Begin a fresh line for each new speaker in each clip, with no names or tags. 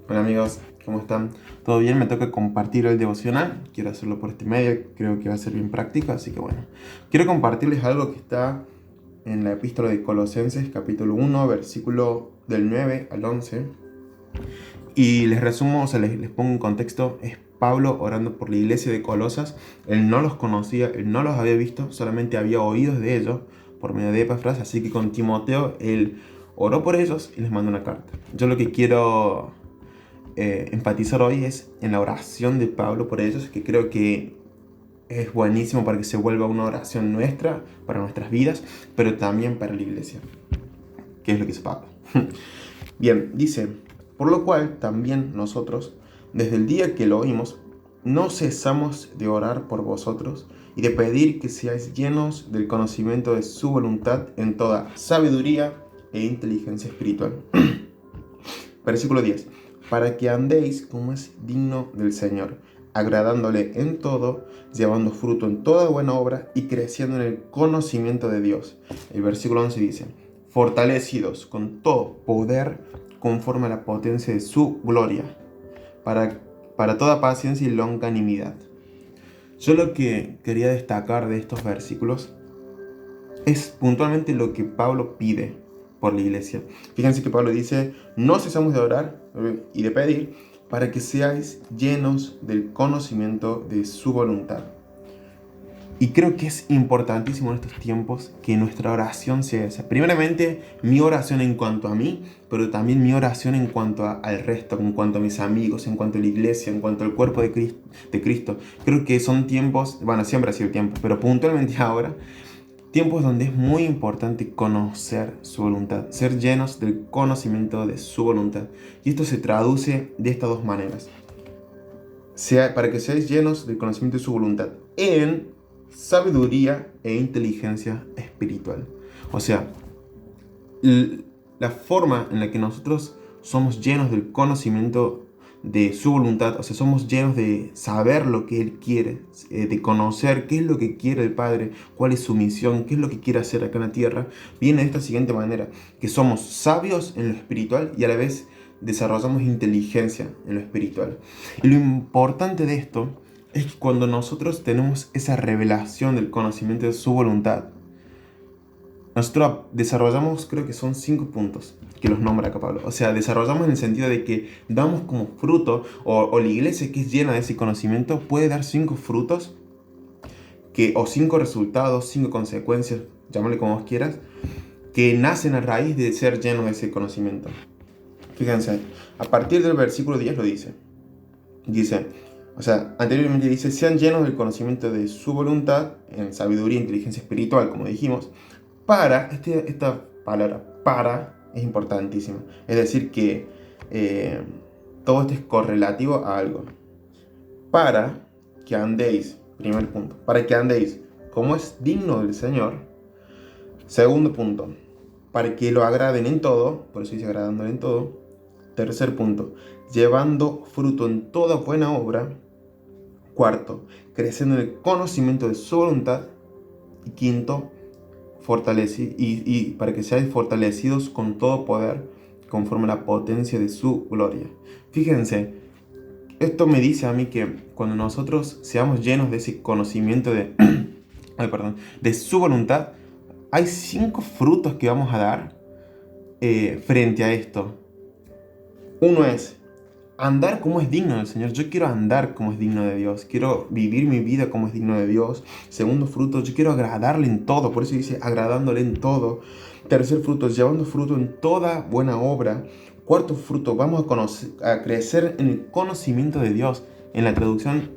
Hola amigos, ¿cómo están? ¿Todo bien? Me toca compartir el devocional. Quiero hacerlo por este medio, creo que va a ser bien práctico, así que bueno. Quiero compartirles algo que está en la epístola de Colosenses, capítulo 1, versículo del 9 al 11. Y les resumo, o sea, les pongo en contexto. Es Pablo orando por la iglesia de Colosas. Él no los conocía, él no los había visto, solamente había oído de ellos por medio de Epafras. Así que con Timoteo él oró por ellos y les mandó una carta. Yo lo que quiero enfatizar hoy es en la oración de Pablo por ellos, que creo que es buenísimo para que se vuelva una oración nuestra, para nuestras vidas, pero también para la iglesia, que es lo que dice Pablo. Bien, dice, por lo cual también nosotros, desde el día que lo oímos, no cesamos de orar por vosotros y de pedir que seáis llenos del conocimiento de su voluntad en toda sabiduría e inteligencia espiritual. Versículo 10. Para que andéis como es digno del Señor, agradándole en todo, llevando fruto en toda buena obra y creciendo en el conocimiento de Dios. El versículo 11 dice, fortalecidos con todo poder conforme a la potencia de su gloria, para toda paciencia y longanimidad. Yo lo que quería destacar de estos versículos es puntualmente lo que Pablo pide por la iglesia. Fíjense que Pablo dice, no cesamos de orar y de pedir para que seáis llenos del conocimiento de su voluntad. Y creo que es importantísimo en estos tiempos que nuestra oración sea esa. Primeramente, mi oración en cuanto a mí, pero también mi oración en cuanto al resto, en cuanto a mis amigos, en cuanto a la iglesia, en cuanto al cuerpo de Cristo. Creo que son tiempos, bueno, siempre ha sido tiempo, pero puntualmente ahora, tiempos donde es muy importante conocer su voluntad, ser llenos del conocimiento de su voluntad. Y esto se traduce de estas dos maneras. Para que seáis llenos del conocimiento de su voluntad en sabiduría e inteligencia espiritual. O sea, la forma en la que nosotros somos llenos del conocimiento de su voluntad, o sea, somos llenos de saber lo que Él quiere, de conocer qué es lo que quiere el Padre, cuál es su misión, qué es lo que quiere hacer acá en la tierra, viene de esta siguiente manera, que somos sabios en lo espiritual y a la vez desarrollamos inteligencia en lo espiritual. Y lo importante de esto es que cuando nosotros tenemos esa revelación del conocimiento de su voluntad, nosotros desarrollamos, creo que son 5 puntos que los nombra acá Pablo. O sea, desarrollamos en el sentido de que damos como fruto, o la iglesia que es llena de ese conocimiento puede dar 5 frutos, o 5 resultados, 5 consecuencias, llámale como vos quieras, que nacen a raíz de ser lleno de ese conocimiento. Fíjense, a partir del versículo 10 lo dice. Dice, o sea, anteriormente dice, sean llenos del conocimiento de su voluntad, en sabiduría e inteligencia espiritual, como dijimos, esta palabra para es importantísima. Es decir, que todo esto es correlativo a algo. Para que andéis, primer punto, para que andéis como es digno del Señor. Segundo punto, para que lo agraden en todo, por eso dice agradándole en todo. Tercer punto, llevando fruto en toda buena obra. Cuarto, creciendo en el conocimiento de su voluntad. Y quinto, y para que seáis fortalecidos con todo poder, conforme a la potencia de su gloria. Fíjense, esto me dice a mí que cuando nosotros seamos llenos de ese conocimiento de su voluntad, hay 5 frutos que vamos a dar frente a esto. Uno es andar como es digno del Señor. Yo quiero andar como es digno de Dios. Quiero vivir mi vida como es digno de Dios. Segundo fruto, yo quiero agradarle en todo. Por eso dice agradándole en todo. Tercer fruto, llevando fruto en toda buena obra. Cuarto fruto, vamos a crecer en el conocimiento de Dios. En la traducción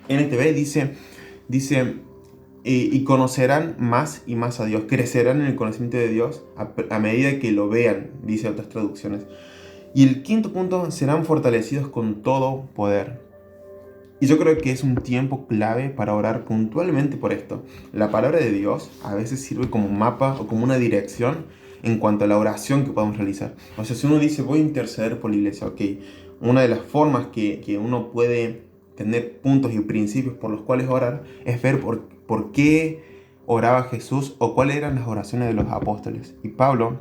NTV dice y conocerán más y más a Dios. Crecerán en el conocimiento de Dios a medida que lo vean, dice otras traducciones. Y el quinto punto, serán fortalecidos con todo poder. Y yo creo que es un tiempo clave para orar puntualmente por esto. La palabra de Dios a veces sirve como un mapa o como una dirección en cuanto a la oración que podemos realizar. O sea, si uno dice voy a interceder por la iglesia, ok, una de las formas que uno puede tener puntos y principios por los cuales orar es ver por qué oraba Jesús o cuáles eran las oraciones de los apóstoles. Y Pablo,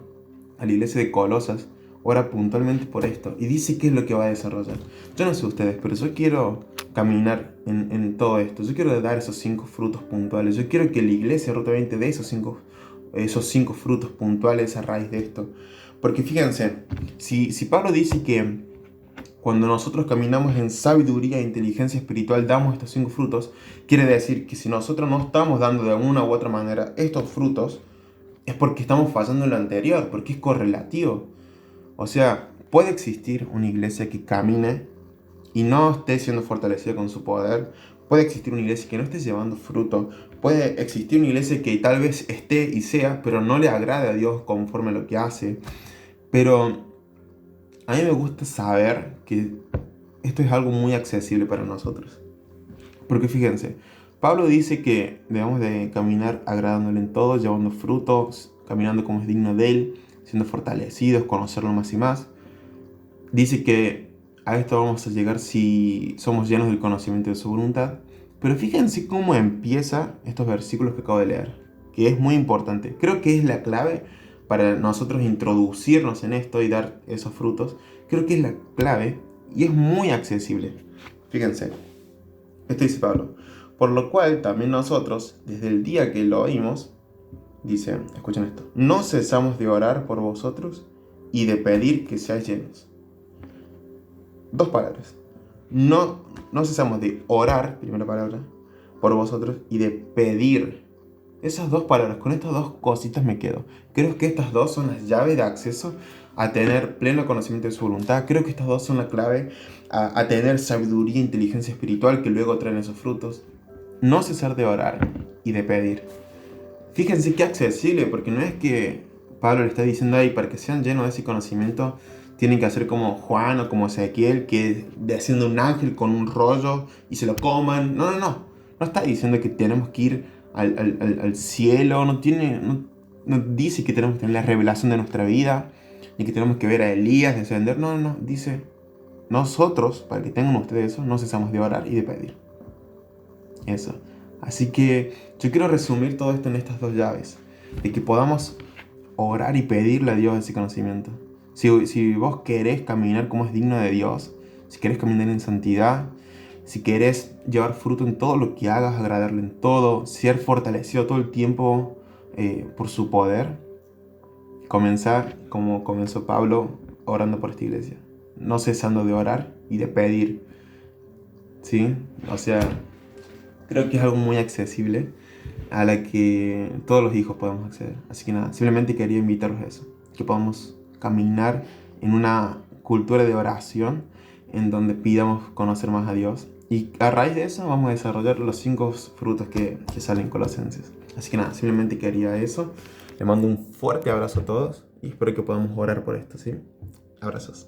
a la iglesia de Colosas, ora puntualmente por esto y dice qué es lo que va a desarrollar. Yo no sé ustedes, pero yo quiero caminar en todo esto. Yo quiero dar esos 5 frutos puntuales. Yo quiero que la iglesia realmente dé esos cinco frutos puntuales a raíz de esto. Porque fíjense, si Pablo dice que cuando nosotros caminamos en sabiduría e inteligencia espiritual damos estos 5 frutos, quiere decir que si nosotros no estamos dando de una u otra manera estos frutos, es porque estamos fallando en lo anterior, porque es correlativo. O sea, puede existir una iglesia que camine y no esté siendo fortalecida con su poder. Puede existir una iglesia que no esté llevando fruto. Puede existir una iglesia que tal vez esté y sea, pero no le agrade a Dios conforme a lo que hace. Pero a mí me gusta saber que esto es algo muy accesible para nosotros. Porque fíjense, Pablo dice que debemos de caminar agradándole en todo, llevando frutos, caminando como es digno de él, siendo fortalecidos, conocerlo más y más. Dice que a esto vamos a llegar si somos llenos del conocimiento de su voluntad. Pero fíjense cómo empieza estos versículos que acabo de leer, que es muy importante. Creo que es la clave para nosotros introducirnos en esto y dar esos frutos. Creo que es la clave y es muy accesible. Fíjense, esto dice Pablo. Por lo cual también nosotros, desde el día que lo oímos, dice, escuchen esto, no cesamos de orar por vosotros y de pedir que seáis llenos. Dos palabras. No cesamos de orar, primera palabra, por vosotros y de pedir. Esas dos palabras, con estas dos cositas me quedo. Creo que estas dos son las llaves de acceso a tener pleno conocimiento de su voluntad. Creo que estas dos son la clave a tener sabiduría e inteligencia espiritual que luego traen esos frutos. No cesar de orar y de pedir. Fíjense qué accesible, porque no es que Pablo le está diciendo ahí, para que sean llenos de ese conocimiento, tienen que hacer como Juan o como Ezequiel, que desciende un ángel con un rollo y se lo coman. No, no, no. No está diciendo que tenemos que ir al cielo, no dice que tenemos que tener la revelación de nuestra vida, ni que tenemos que ver a Elías descender. No, no, no. Dice, nosotros, para que tengan ustedes eso, no cesamos de orar y de pedir. Eso. Así que yo quiero resumir todo esto en estas dos llaves, de que podamos orar y pedirle a Dios ese conocimiento. Si vos querés caminar como es digno de Dios, si querés caminar en santidad, si querés llevar fruto en todo lo que hagas, agradarle en todo, ser fortalecido todo el tiempo por su poder, comenzar como comenzó Pablo orando por esta iglesia, no cesando de orar y de pedir. ¿Sí? O sea, creo que es algo muy accesible a la que todos los hijos podemos acceder. Así que nada, simplemente quería invitaros a eso, que podamos caminar en una cultura de oración en donde pidamos conocer más a Dios. Y a raíz de eso vamos a desarrollar los 5 frutos que salen en Colosenses. Así que nada, simplemente quería eso. Les mando un fuerte abrazo a todos y espero que podamos orar por esto, ¿sí? Abrazos.